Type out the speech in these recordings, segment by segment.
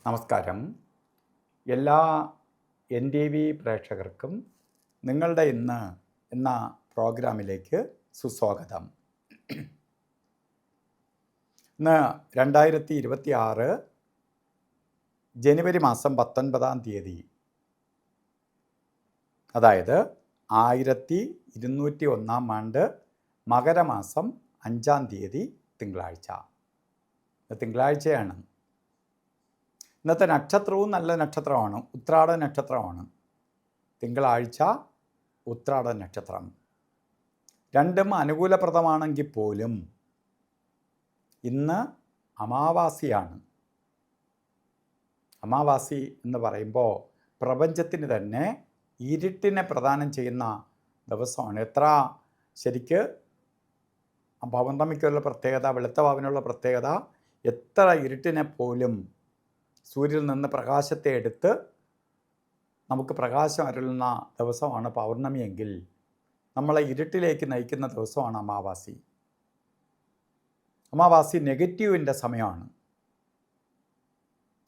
നമസ്കാരം. എല്ലാ NTV പ്രേക്ഷകർക്കും നിങ്ങളുടെ ഇന്ന് എന്ന പ്രോഗ്രാമിലേക്ക് സുസ്വാഗതം. ഇന്ന് 2026 ജനുവരി മാസം 19-ാം തീയതി, അതായത് 1201-ാം ആണ്ട് മകരമാസം 5-ാം തീയതി തിങ്കളാഴ്ച. തിങ്കളാഴ്ചയാണ്. ഇന്നത്തെ നക്ഷത്രവും നല്ല നക്ഷത്രമാണ്, ഉത്രാട നക്ഷത്രമാണ്. തിങ്കളാഴ്ച ഉത്രാട നക്ഷത്രം. രണ്ടും അനുകൂലപ്രദമാണെങ്കിൽ പോലും ഇന്ന് അമാവാസിയാണ്. അമാവാസി എന്ന് പറയുമ്പോൾ പ്രപഞ്ചത്തിന് തന്നെ ഇരുട്ടിനെ പ്രദാനം ചെയ്യുന്ന ദിവസമാണ്. എത്ര ശരിക്ക് പൗർണമിക്കുള്ള പ്രത്യേകത, വെളുത്ത വാവിനുള്ള പ്രത്യേകത, എത്ര ഇരുട്ടിനെ പോലും സൂര്യനിൽ നിന്ന് പ്രകാശത്തെ എടുത്ത് നമുക്ക് പ്രകാശം അരുളുന്ന ദിവസമാണ് പൗർണമിയെങ്കിൽ നമ്മളെ ഇരുട്ടിലേക്ക് നയിക്കുന്ന ദിവസമാണ് അമാവാസി. അമാവാസി നെഗറ്റീവിൻ്റെ സമയമാണ്.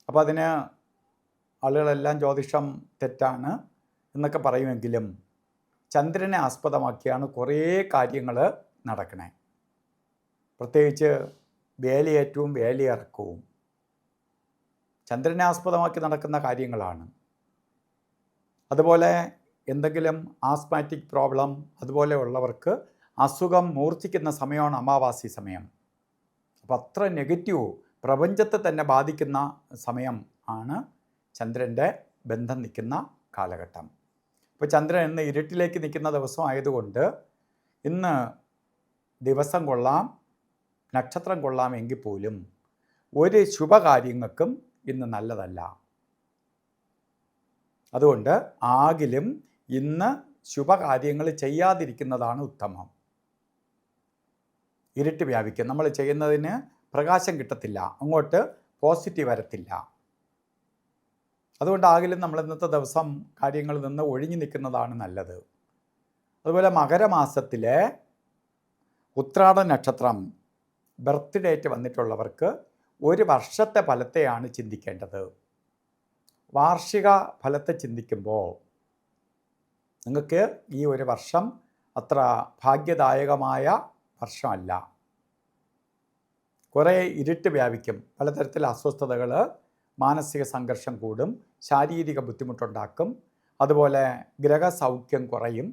അപ്പോൾ അതിന് ആളുകളെല്ലാം ജ്യോതിഷം തെറ്റാണ് എന്നൊക്കെ പറയുമെങ്കിലും ചന്ദ്രനെ ആസ്പദമാക്കിയാണ് കുറേ കാര്യങ്ങൾ നടക്കണേ. പ്രത്യേകിച്ച് വേലിയേറ്റവും വേലിയിറക്കവും ചന്ദ്രനെ ആസ്പദമാക്കി നടക്കുന്ന കാര്യങ്ങളാണ്. അതുപോലെ എന്തെങ്കിലും ആസ്മാറ്റിക് പ്രോബ്ലം അതുപോലെ ഉള്ളവർക്ക് അസുഖം മൂർച്ഛിക്കുന്ന സമയമാണ് അമാവാസി സമയം. അപ്പോൾ അത്ര നെഗറ്റീവ് പ്രപഞ്ചത്തെ തന്നെ ബാധിക്കുന്ന സമയം ആണ് ചന്ദ്രൻ്റെ ബന്ധം നിൽക്കുന്ന കാലഘട്ടം. അപ്പോൾ ചന്ദ്രൻ ഇന്ന് ഇരുട്ടിലേക്ക് നിൽക്കുന്ന ദിവസം ആയതുകൊണ്ട് ഇന്ന് ദിവസം കൊള്ളാം, നക്ഷത്രം കൊള്ളാം എങ്കിൽ പോലും ഒരു ശുഭകാര്യങ്ങൾക്കും ഇന്ന് നല്ലതല്ല. അതുകൊണ്ട് ആകിലും ഇന്ന് ശുഭകാര്യങ്ങൾ ചെയ്യാതിരിക്കുന്നതാണ് ഉത്തമം. ഇരുട്ട് വ്യാപിക്കും, നമ്മൾ ചെയ്യുന്നതിന് പ്രകാശം കിട്ടത്തില്ല, അങ്ങോട്ട് പോസിറ്റീവ് വരത്തില്ല. അതുകൊണ്ട് ആകിലും നമ്മൾ ഇന്നത്തെ ദിവസം കാര്യങ്ങളിൽ നിന്ന് ഒഴിഞ്ഞു നിൽക്കുന്നതാണ് നല്ലത്. അതുപോലെ മകരമാസത്തിലെ ഉത്രാട നക്ഷത്രം ബർത്ത് ഡേറ്റ് വന്നിട്ടുള്ളവർക്ക് ഒരു വർഷത്തെ ഫലത്തെയാണ് ചിന്തിക്കേണ്ടത്. വാർഷിക ഫലത്തെ ചിന്തിക്കുമ്പോൾ നിങ്ങൾക്ക് ഈ ഒരു വർഷം അത്ര ഭാഗ്യദായകമായ വർഷമല്ല. കുറേ ഇരുട്ട് വ്യാപിക്കും, പലതരത്തിലുള്ള അസ്വസ്ഥതകൾ, മാനസിക സംഘർഷം കൂടും, ശാരീരിക ബുദ്ധിമുട്ടുണ്ടാക്കും. അതുപോലെ ഗ്രഹസൗഖ്യം കുറയും,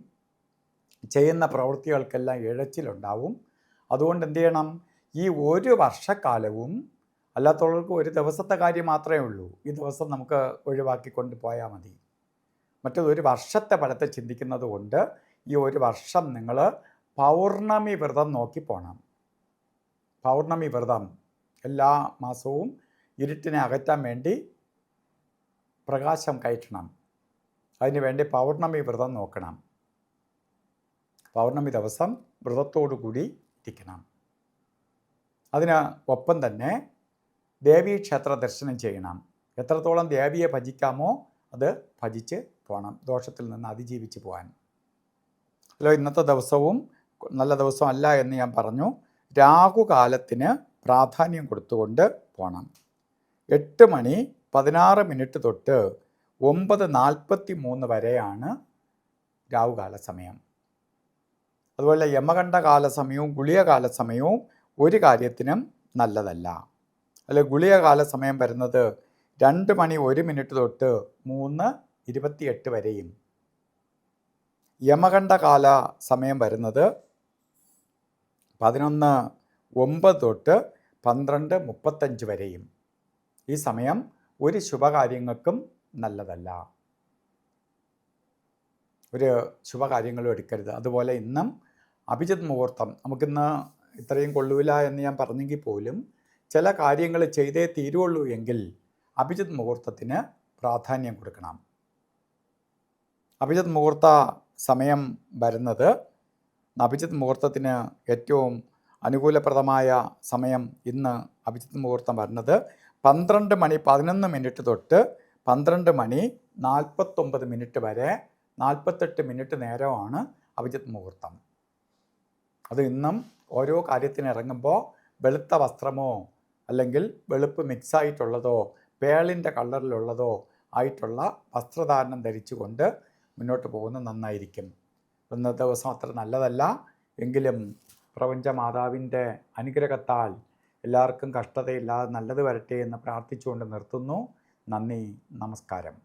ചെയ്യുന്ന പ്രവൃത്തികൾക്കെല്ലാം ഇഴച്ചിലുണ്ടാവും. അതുകൊണ്ട് എന്ത് ചെയ്യണം, ഈ ഒരു വർഷക്കാലവും, അല്ലാത്തവർക്ക് ഒരു ദിവസത്തെ കാര്യം മാത്രമേ ഉള്ളൂ, ഈ ദിവസം നമുക്ക് ഒഴിവാക്കിക്കൊണ്ട് പോയാൽ മതി. മറ്റൊരു വർഷത്തെ ഫലത്തെ ചിന്തിക്കുന്നത് കൊണ്ട് ഈ ഒരു വർഷം നിങ്ങൾ പൗർണമി വ്രതം നോക്കി പോകണം. പൗർണമി വ്രതം എല്ലാ മാസവും ഇരുട്ടിനെ അകറ്റാൻ വേണ്ടി പ്രകാശം കയറ്റണം. അതിന് വേണ്ടി പൗർണമി വ്രതം നോക്കണം. പൗർണമി ദിവസം വ്രതത്തോടു കൂടി ഇരിക്കണം. അതിന് ഒപ്പം തന്നെ ദേവീക്ഷേത്ര ദർശനം ചെയ്യണം. എത്രത്തോളം ദേവിയെ ഭജിക്കാമോ അത് ഭജിച്ച് പോകണം, ദോഷത്തിൽ നിന്ന് അതിജീവിച്ച് പോകാൻ. അല്ലോ, ഇന്നത്തെ ദിവസവും നല്ല ദിവസമല്ല എന്ന് ഞാൻ പറഞ്ഞു. രാഹുകാലത്തിന് പ്രാധാന്യം കൊടുത്തുകൊണ്ട് പോകണം. 8:16 തൊട്ട് 9:43 വരെയാണ് രാഹുകാല സമയം. അതുപോലെ യമകണ്ഠകാല സമയവും ഗുളികകാല സമയവും ഒരു കാര്യത്തിനും നല്ലതല്ല. അല്ലെ, ഗുളികകാല സമയം വരുന്നത് 2:01 തൊട്ട് 3:28 വരെയും യമകണ്ഠകാല സമയം വരുന്നത് 11:09 തൊട്ട് 12:35 വരെയും. ഈ സമയം ഒരു ശുഭകാര്യങ്ങൾക്കും നല്ലതല്ല, ഒരു ശുഭകാര്യങ്ങളും എടുക്കരുത്. അതുപോലെ ഇന്നും അഭിജിത് മുഹൂർത്തം നമുക്കിന്ന് ഇത്രയും കൊള്ളൂല എന്ന് ഞാൻ പറഞ്ഞെങ്കിൽ പോലും ചില കാര്യങ്ങൾ ചെയ്തേ തീരുള്ളൂ എങ്കിൽ അഭിജിത് മുഹൂർത്തത്തിന് പ്രാധാന്യം കൊടുക്കണം. അഭിജിത് മുഹൂർത്ത സമയം വരുന്നത്, അഭിജിത് മുഹൂർത്തത്തിന് ഏറ്റവും അനുകൂലപ്രദമായ സമയം ഇന്ന് അഭിജിത് മുഹൂർത്തം വരുന്നത് 12:11 തൊട്ട് 12:49 വരെ 48 നേരമാണ് അഭിജിത് മുഹൂർത്തം. അത് ഇന്നും ഓരോ കാര്യത്തിന് ഇറങ്ങുമ്പോൾ വെളുത്ത വസ്ത്രമോ അല്ലെങ്കിൽ വെളുപ്പ് മിക്സായിട്ടുള്ളതോ പേളിൻ്റെ കളറിലുള്ളതോ ആയിട്ടുള്ള വസ്ത്രധാരണം ധരിച്ചുകൊണ്ട് മുന്നോട്ട് പോകുന്നത് നന്നായിരിക്കും. ഇന്നത്തെ ദിവസം അത്ര നല്ലതല്ല എങ്കിലും പ്രപഞ്ചമാതാവിൻ്റെ അനുഗ്രഹത്താൽ എല്ലാവർക്കും കഷ്ടതയില്ലാതെ നല്ലത് വരട്ടെ എന്ന് പ്രാർത്ഥിച്ചുകൊണ്ട് നിർത്തുന്നു. നന്ദി, നമസ്കാരം.